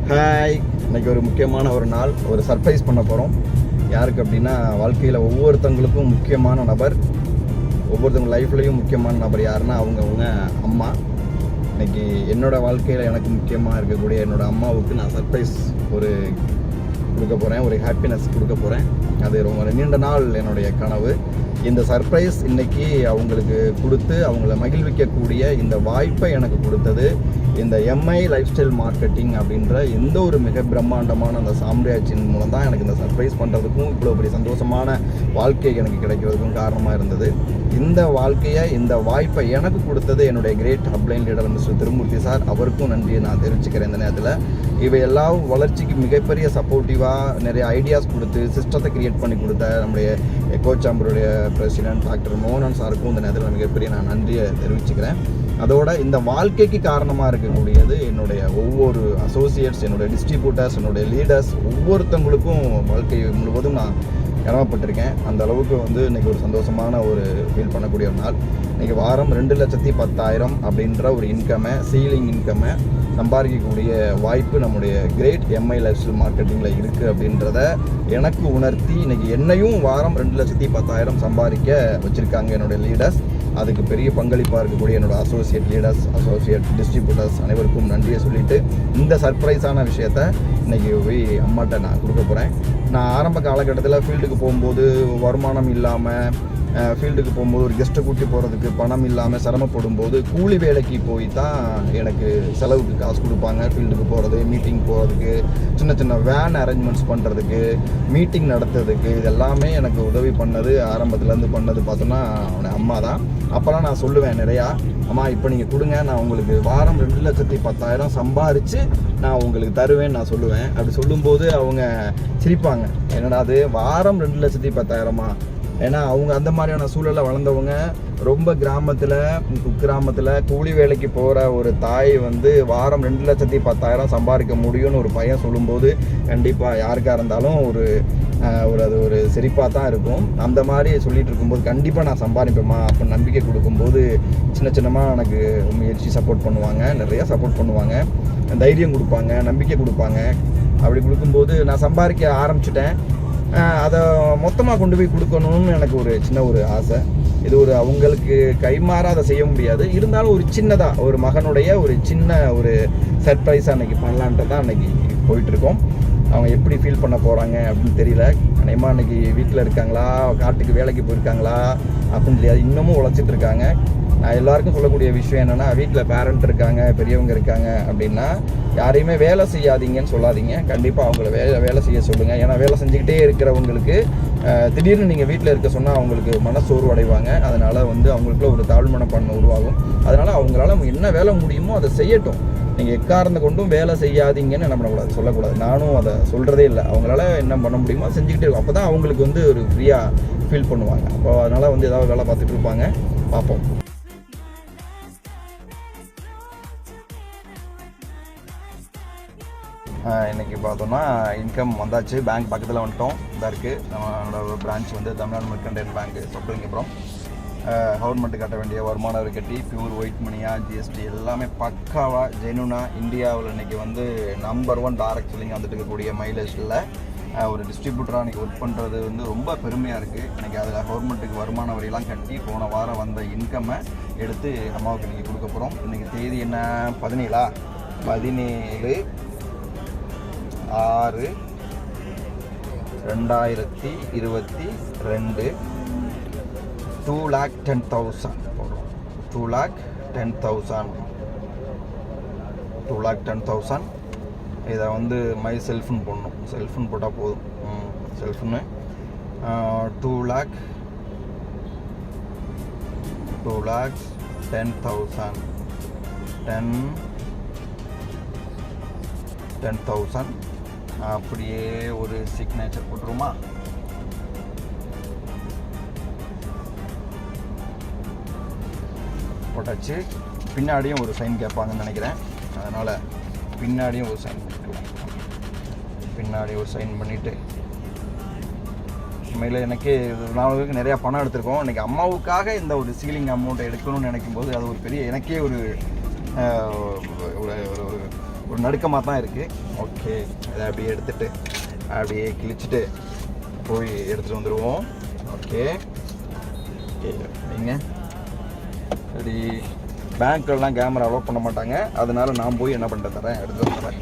Hi, இன்றைக்கி ஒரு முக்கியமான ஒரு நாள். ஒரு சர்ப்ரைஸ் பண்ண போகிறோம். யாருக்கு அப்படின்னா, வாழ்க்கையில் ஒவ்வொருத்தவங்களுக்கும் முக்கியமான நபர், ஒவ்வொருத்தவங்க லைஃப்லேயும் முக்கியமான நபர் யாருன்னா அவங்க அம்மா. இன்றைக்கி என்னோடய வாழ்க்கையில் எனக்கு முக்கியமாக இருக்கக்கூடிய என்னோடய அம்மாவுக்கு நான் சர்ப்ரைஸ் ஒரு கொடுக்க போகிறேன், ஒரு ஹாப்பினஸ் கொடுக்க போகிறேன். அது ரொம்ப நீண்ட நாள் என்னுடைய கனவு. இந்த சர்ப்ரைஸ் இன்றைக்கி அவங்களுக்கு கொடுத்து அவங்கள மகிழ்விக்கக்கூடிய இந்த வாய்ப்பை எனக்கு கொடுத்தது இந்த எம்ஐ லைஃப் ஸ்டைல் மார்க்கெட்டிங் அப்படின்ற எந்த ஒரு மிக பிரம்மாண்டமான அந்த சாம்ராஜ்யத்தின் மூலம் தான் எனக்கு இந்த சர்ப்ரைஸ் பண்ணுறதுக்கும் இவ்வளோ பெரிய சந்தோஷமான வாழ்க்கை எனக்கு கிடைக்கிறதுக்கும் காரணமாக இருந்தது. இந்த வாழ்க்கையை, இந்த வாய்ப்பை எனக்கு கொடுத்தது என்னுடைய கிரேட் அப்ளைன் லீடர் மிஸ்டர் திருமூர்த்தி சார். அவருக்கும் நன்றியை நான் தெரிவிச்சுக்கிறேன் இந்த நேரத்தில். இவையெல்லாம் வளர்ச்சிக்கு மிகப்பெரிய சப்போர்ட்டிவாக நிறைய ஐடியாஸ் கொடுத்து சிஸ்டத்தை கிரியேட் பண்ணி கொடுத்த நம்முடைய கோச்சாம்பருடைய பிரசிடென்ட் டாக்டர் மோகன் சாருக்கும் இந்த நேரத்தில் மிகப்பெரிய நான் நன்றியை தெரிவிச்சுக்கிறேன். அதோட இந்த வாழ்க்கைக்கு காரணமாக இருக்கக்கூடியது என்னுடைய ஒவ்வொரு அசோசியேட்ஸ், என்னுடைய டிஸ்ட்ரிபியூட்டர்ஸ், என்னுடைய லீடர்ஸ், ஒவ்வொருத்தவங்களுக்கும் வாழ்க்கை முழுவதும் நான் கடமைப்பட்டிருக்கேன். அந்த அளவுக்கு இன்றைக்கி ஒரு சந்தோஷமான ஒரு ஃபீல் பண்ணக்கூடிய ஒரு நாள். இன்றைக்கி வாரம் 2,10,000 அப்படின்ற ஒரு இன்கம்மை, சீலிங் இன்கம்மை சம்பாதிக்கக்கூடிய வாய்ப்பு நம்முடைய கிரேட் எம்ஐ லைஃப் ஸ்டைல் மார்க்கெட்டிங்கில் இருக்குது அப்படின்றத எனக்கு உணர்த்தி இன்றைக்கி என்னையும் வாரம் 2,10,000 சம்பாதிக்க வச்சுருக்காங்க என்னுடைய லீடர்ஸ். அதுக்கு பெரிய பங்களிப்பாக இருக்கக்கூடிய என்னோடய அசோசியேட் லீடர்ஸ், அசோசியேட் டிஸ்ட்ரிபியூட்டர்ஸ் அனைவருக்கும் நன்றியை சொல்லிவிட்டு இந்த சர்ப்ரைஸான விஷயத்தை இன்றைக்கி போய் அம்மாட்ட நான் கொடுக்க போகிறேன். நான் ஆரம்ப காலகட்டத்தில் ஃபீல்டுக்கு போகும்போது வருமானம் இல்லாமல், ஃபீல்டுக்கு போகும்போது ஒரு கெஸ்ட்டை கூட்டி போகிறதுக்கு பணம் இல்லாமல் சிரமப்படும் போது கூலி வேலைக்கு போய் தான் எனக்கு செலவுக்கு காசு கொடுப்பாங்க. ஃபீல்டுக்கு போகிறது, மீட்டிங் போகிறதுக்கு, சின்ன சின்ன வேன் அரேஞ்ச்மெண்ட்ஸ் பண்ணுறதுக்கு, மீட்டிங் நடத்துறதுக்கு, இதெல்லாமே எனக்கு உதவி பண்ணது ஆரம்பத்துலேருந்து பண்ணது பார்த்தோன்னா அவனை அம்மா தான். அப்போல்லாம் நான் சொல்லுவேன் நிறையா, அம்மா இப்போ நீங்கள் கொடுங்க, நான் உங்களுக்கு வாரம் 2,10,000 சம்பாரித்து நான் உங்களுக்கு தருவேன்னு நான் சொல்லுவேன். அப்படி சொல்லும்போது அவங்க சிரிப்பாங்க, என்னடா அது வாரம் 2,10,000மா? ஏன்னா அவங்க அந்த மாதிரியான சூழலில் வளர்ந்தவங்க. ரொம்ப கிராமத்தில் கூலி வேலைக்கு போகிற ஒரு தாய் வாரம் 2,10,000 சம்பாதிக்க முடியும்னு ஒரு பையன் சொல்லும்போது கண்டிப்பாக யாருக்காக இருந்தாலும் அது ஒரு சிரிப்பாக தான் இருக்கும். அந்த மாதிரி சொல்லிட்டு இருக்கும்போது கண்டிப்பாக நான் சம்பாதிப்பேம்மா அப்படின்னு நம்பிக்கை கொடுக்கும்போது சின்னமாக எனக்கு முயற்சி சப்போர்ட் பண்ணுவாங்க, நிறையா சப்போர்ட் பண்ணுவாங்க, தைரியம் கொடுப்பாங்க, நம்பிக்கை கொடுப்பாங்க. அப்படி கொடுக்கும்போது நான் சம்பாதிக்க ஆரம்பிச்சிட்டேன். அதை மொத்தமாக கொண்டு போய் கொடுக்கணும்னு எனக்கு ஒரு சின்ன ஒரு ஆசை. இது ஒரு அவங்களுக்கு கைமாற அதை செய்ய முடியாது, இருந்தாலும் ஒரு சின்னதாக ஒரு மகனுடைய ஒரு சின்ன ஒரு சர்ப்ரைஸாக அன்றைக்கி பண்ணலான்ட்டு தான் அன்றைக்கி போயிட்டுருக்கோம். அவங்க எப்படி ஃபீல் பண்ண போகிறாங்க அப்படின்னு தெரியல. அநேகமாக அன்றைக்கி வீட்டில் இருக்காங்களா, காட்டுக்கு வேலைக்கு போயிருக்காங்களா அப்படின்னு தெரியாது, இன்னமும் உழைச்சிட்டு இருக்காங்க. நான் எல்லாருக்கும் சொல்லக்கூடிய விஷயம் என்னென்னா, வீட்டில் பேரண்ட் இருக்காங்க, பெரியவங்க இருக்காங்க அப்படின்னா யாரையுமே வேலை செய்யாதீங்கன்னு சொல்லாதீங்க. கண்டிப்பாக அவங்கள வேலை செய்ய சொல்லுங்கள். ஏன்னா வேலை செஞ்சுக்கிட்டே இருக்கிறவங்களுக்கு திடீர்னு நீங்கள் வீட்டில் இருக்க சொன்னால் அவங்களுக்கு மனசோர்வு அடைவாங்க. அதனால் அவங்களுக்குள்ள ஒரு தாழ்மனப்பான்மை உருவாகும். அதனால் அவங்களால என்ன வேலை முடியுமோ அதை செய்யட்டும். நீங்கள் எக்காரணத்தை கொண்டும் வேலை செய்யாதீங்கன்னு என்ன பண்ணக்கூடாது, சொல்லக்கூடாது. நானும் அதை சொல்கிறதே இல்லை. அவங்களால என்ன பண்ண முடியுமோ செஞ்சுக்கிட்டே இருக்கும். அப்போ தான் அவங்களுக்கு ஒரு ஃப்ரீயாக ஃபீல் பண்ணுவாங்க. அப்போ அதனால் ஏதாவது வேலை பார்த்துட்டு இருப்பாங்க. பார்ப்போம். இன்றைக்கி பார்த்தோன்னா இன்கம் வந்தாச்சு. பேங்க் பக்கத்தில் வந்துட்டோம். இதாக இருக்குது நம்மளோட branch Tamil Nadu mercantile bank Chokkalingapuram. Government கட்ட வேண்டிய வருமான வரி கட்டி பியூர் ஒயிட் மணியாக ஜிஎஸ்டி எல்லாமே பக்காவாக ஜெனுனாக இந்தியாவில் இன்றைக்கி நம்பர் 1 டைரக்ட் செல்லிங் வந்துட்டு இருக்கக்கூடிய மைலேஜில் ஒரு டிஸ்ட்ரிபியூட்டராக இன்றைக்கி ஒர்க் பண்ணுறது ரொம்ப பெருமையாக இருக்குது. இன்றைக்கி அதில் கவர்மெண்ட்டுக்கு வருமான வரியெல்லாம் கட்டி போன வாரம் வந்த இன்கம்மை எடுத்து அம்மாவுக்கு இன்றைக்கி கொடுக்க போகிறோம். இன்றைக்கி தேதி என்ன? 17/6/2022 2,10,000 போடுறோம். 2,10,000 இதை மை செல்ஃபுன்னு போடணும். செல்ஃபுன்னு போட்டால் போதும். செல்ஃபுன்னு 2,10,000 அப்படியே ஒரு சிக்னேச்சர் போட்டுருமா? போட்டாச்சு. பின்னாடியும் ஒரு சைன் கேட்பாங்கன்னு நினைக்கிறேன். அதனால் பின்னாடியும் ஒரு சைன் பண்ணிக்கலாம். பின்னாடி ஒரு சைன் பண்ணிவிட்டு உண்மையில் எனக்கு நாளுக்கு நிறையா பணம் எடுத்திருக்கோம். இன்றைக்கி அம்மாவுக்காக இந்த ஒரு சீலிங் அமௌண்ட்டை எடுக்கணும்னு நினைக்கும் போது அது ஒரு பெரிய எனக்கே ஒரு ஒரு நடுக்கமாக தான் இருக்குது. ஓகே, அதை அப்படியே எடுத்துகிட்டு அப்படியே கிழிச்சிட்டு போய் எடுத்துகிட்டு வந்துடுவோம். ஓகே ஓகே, நீங்கள் அப்படி பேங்க்லாம் கேமரா அலோவ் பண்ண மாட்டாங்க, அதனால நான் போய் என்ன பண்ணிட்டு தரேன், எடுத்துகிட்டு வந்துடுறேன்.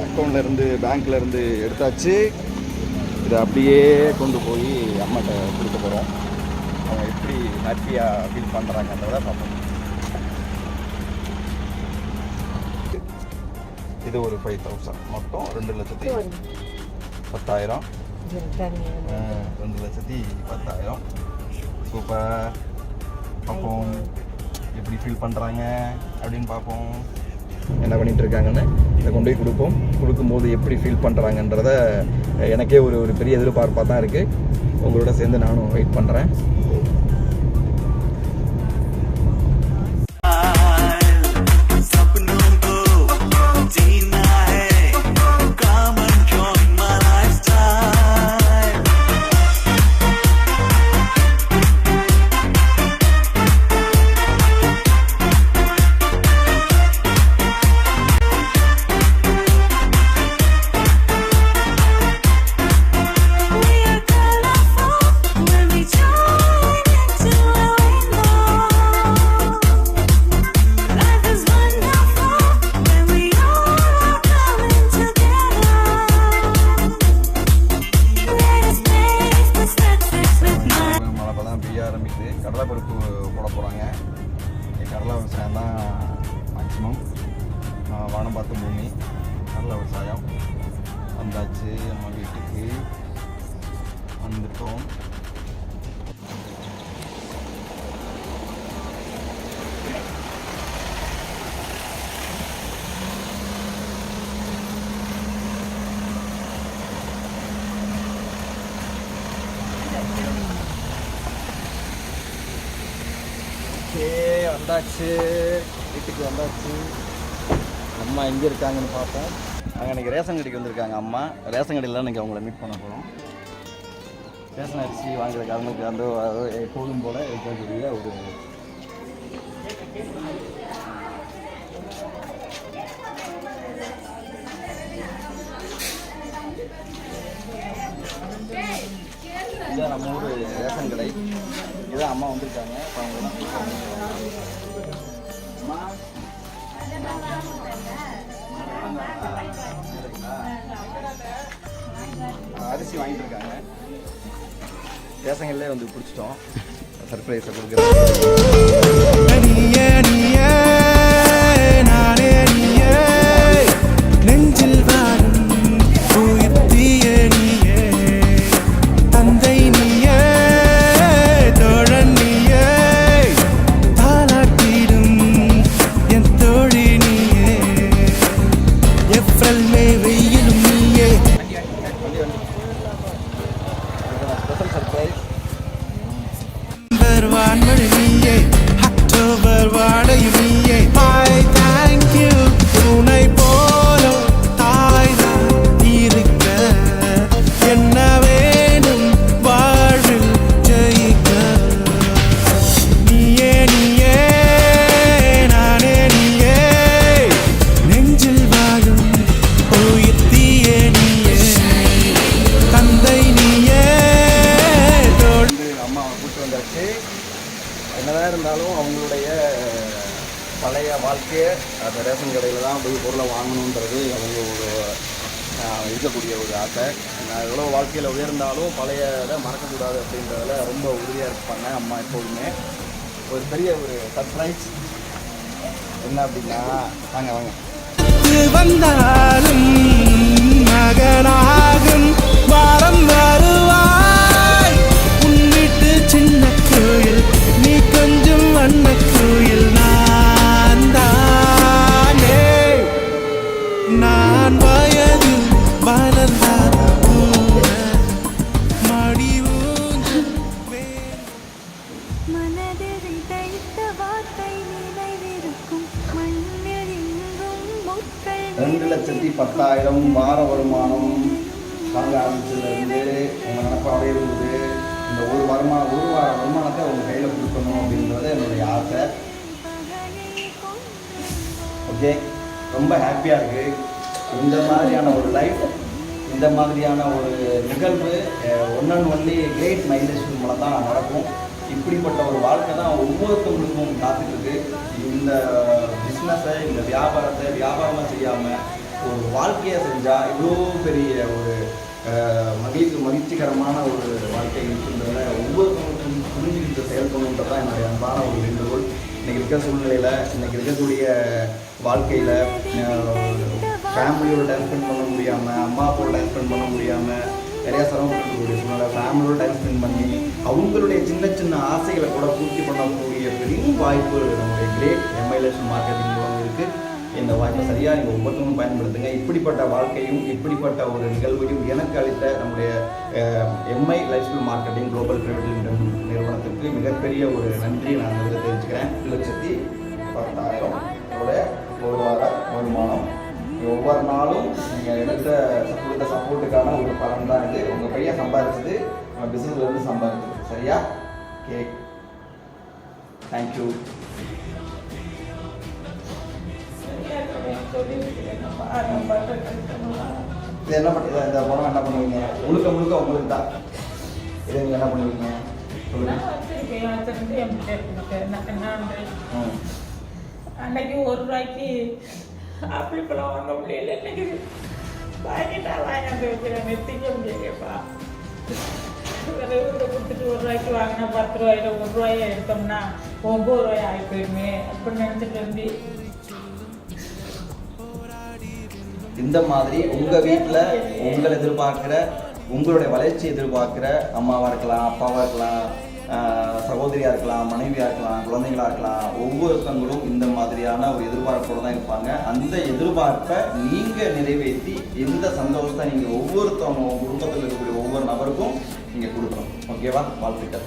அக்கௌண்ட்லேருந்து பேங்க்லேருந்து எடுத்தாச்சு. இதை அப்படியே கொண்டு போய் அம்மாட்ட கொடுக்க போகிறோம். அவங்க எப்படி ஹாப்பியாக ஃபீல் பண்ணுறாங்கன்றத பார்ப்போம். இது ஒரு 5,000 மொத்தம் 2,10,000. 2,10,000. சூப்பர். பார்ப்போம் எப்படி ஃபீல் பண்ணுறாங்க அப்படின்னு பார்ப்போம். என்ன பண்ணிகிட்டு இருக்காங்கன்னு இதை கொண்டு போய் கொடுப்போம். கொடுக்கும்போது எப்படி ஃபீல் பண்ணுறாங்கன்றத எனக்கே ஒரு பெரிய எதிர்பார்ப்பாக தான் இருக்குது. உங்களோட சேர்ந்து நானும் வெயிட் பண்ணுறேன். கடலைப்பருப்பு போட போகிறாங்க. கடலை விவசாயம் தான் மேக்ஸிமம். வானம் பார்த்த பூமி கடலை விவசாயம். வந்தாச்சு, நம்ம வீட்டுக்கு வந்துட்டோம். வந்தாச்சு, வீட்டுக்கு வந்தாச்சு. அம்மா எங்கே இருக்காங்கன்னு பார்ப்போம். அங்கே இன்றைக்கி ரேஷன் கடைக்கு வந்திருக்காங்க அம்மா. ரேஷன் கடையில் இன்றைக்கி அவங்கள மீட் பண்ண போகிறோம். ரேஷன் அரிசி வாங்குறதுக்கு அவங்களுக்கு அந்த எப்போதும் போல் இருக்கக்கூடிய ஒரு இதான் நம்ம ஊர் ரேஷன் கடை. இதான் அம்மா வந்திருக்காங்க. இப்போ அவங்க அரிசி வாங்கிட்டு இருக்காங்க. ரேஷன் கடையிலே வந்து பிடிச்சிட்டோம். சர்ப்ரைஸை நெஞ்சில் வாழும் தந்தை நீயே, தோழன் நீயே, தாலாட்டிடும் என் தோழி நீயே, ஏப்ரல் மே வெயிலும் நீயே. Special surprise. வான்மழை நீயே, அக்டோபர் வாடையும் நீயே. I thank you. துணை போலும் தாய்தான் இருக்க, என்ன வேணும் வாழ்வில் ஜெயிக்க. நீயே நீயே, நானே நீயே, நெஞ்சில் வாழும் உயிர் தீயே நீயே, தந்தை நீயே. அம்மாவை கூப்பிட்டு வந்தாச்சு. என்னதான் இருந்தாலும் அவங்களுடைய பழைய வாழ்க்கையை அந்த ரேஷன் கடையில் தான் போய் பொருளை வாங்கணுன்றது அவங்க ஒரு இருக்கக்கூடிய ஒரு ஆசை. நான் எவ்வளோ வாழ்க்கையில் உயர்ந்தாலும் பழைய இதை மறக்கக்கூடாது அப்படின்றதில் ரொம்ப உறுதியாக இருப்பாங்க அம்மா எப்போதுமே. ஒரு பெரிய ஒரு சர்ப்ரைஸ் என்ன அப்படின்னா, வாங்க வாங்க வந்தாலும் மகனாகும் வாரம் வருவாய். உன் வீட்டு சின்ன கோயில் நீ கொஞ்சம் வண்ண கோயில். நான் தானே, நான் வயதில் வளர்ந்தார் மடி ஊஞ்சல் 2,10,000 வார வருமானம் வாங்க ஆரம்பிச்சதுலேருந்து உங்கள் நினப்பாவே இருந்தது. இந்த ஒரு வார வருமானத்தை உங்கள் கையில் கொடுக்கணும் அப்படின்றது என்னுடைய ஆசை. ஓகே, ரொம்ப ஹாப்பியாக இருக்குது. இந்த மாதிரியான ஒரு லைஃப், இந்த மாதிரியான ஒரு நிகழ்வு one and only great mileage மூலம் தான் நடக்கும். இப்படிப்பட்ட ஒரு வாழ்க்கை தான் ஒவ்வொருத்தவங்களுக்கும் காத்துட்ருக்கு. இந்த பிஸ்னஸை, இந்த வியாபாரத்தை வியாபாரமாக செய்யாமல் ஒரு வாழ்க்கையை செஞ்சால் இவ்வளோ பெரிய ஒரு மகிழ்ச்சிகரமான ஒரு வாழ்க்கை இருக்கின்றத ஒவ்வொருத்தவங்களுக்கும் புரிஞ்சுக்கிட்டு செயல்படணுன்றது தான் என்னுடைய அன்பான ஒரு வேண்டுகோள். இன்றைக்கி இருக்கிற சூழ்நிலையில், இன்றைக்கி இருக்கக்கூடிய வாழ்க்கையில் ஃபேமிலியோட டைம் ஸ்பெண்ட் பண்ண முடியாமல், அம்மா அப்பாவோட டைம் ஸ்பெண்ட் பண்ண முடியாமல் நிறையா சிரமப்படக்கூடிய சூழ்நிலை, ஃபேமிலியோட டைம் ஸ்பெண்ட் பண்ணி அவங்களுடைய சின்ன சின்ன ஆசைகளை கூட பூர்த்தி பண்ணக்கூடிய பெரிய வாய்ப்பு நம்முடைய கிரேட் எம்ஐலேஷன் மார்க்கெட்டிங் மூலம் இருக்குது. இந்த வாய்ப்பை சரியாக நீங்கள் ஒவ்வொருத்தவங்களும் பயன்படுத்துங்க. இப்படிப்பட்ட வாழ்க்கையும் இப்படிப்பட்ட ஒரு நிகழ்வையும் எனக்கு அளித்த நம்முடைய Mi life style marketing global private limited நிறுவனத்திற்கு மிகப்பெரிய ஒரு நன்றியை நான் வந்து தெரிவிச்சுக்கிறேன். 2,10,000 ஒரு வார வருமானம். ஒவ்வொரு நாளும் நீங்கள் கொடுத்த சப்போர்ட்டுக்கான ஒரு பலன் தான் இது. உங்கள் பையன் சம்பாதிச்சது உங்கள் பிஸ்னஸ்லேருந்து சம்பாதிச்சது. சரியா? Okay, thank you. இது என்ன பண்ணுறது? இந்த பணம் என்ன பண்ணுவீங்க? முழுக்க உங்களுக்கு தான். இதை நீங்கள் என்ன பண்ணுவீங்க சொல்லுங்கள். அன்னைக்கு ₹1 ஆப்பிள் பழம் வாங்க முடியல. இன்னைக்கு வாங்கிட்டு வைக்கிறேன். நிறுத்திக்க முடியலப்பா. ஊரில் கொடுத்துட்டு ₹1 வாங்கினா ₹10 ₹1 எடுத்தோம்னா ₹9 ஆகி போயிடுமே அப்படி நினச்சிட்டு இருந்து இந்த மாதிரி உங்கள் வீட்டில் உங்களை எதிர்பார்க்குற, உங்களுடைய வளர்ச்சி எதிர்பார்க்குற அம்மாவாக இருக்கலாம், அப்பாவாக இருக்கலாம், சகோதரியாக இருக்கலாம், மனைவியாக இருக்கலாம், குழந்தைகளாக இருக்கலாம், ஒவ்வொருத்தவங்களும் இந்த மாதிரியான ஒரு எதிர்பார்ப்போடு தான் இருப்பாங்க. அந்த எதிர்பார்ப்பை நீங்கள் நிறைவேற்றி இந்த சந்தோஷத்தை நீங்கள் ஒவ்வொருத்தவங்க குடும்பத்தில் இருக்கக்கூடிய ஒவ்வொரு நபருக்கும் நீங்கள் கொடுக்கணும். ஓகேவா? வாழ்த்துக்கள்.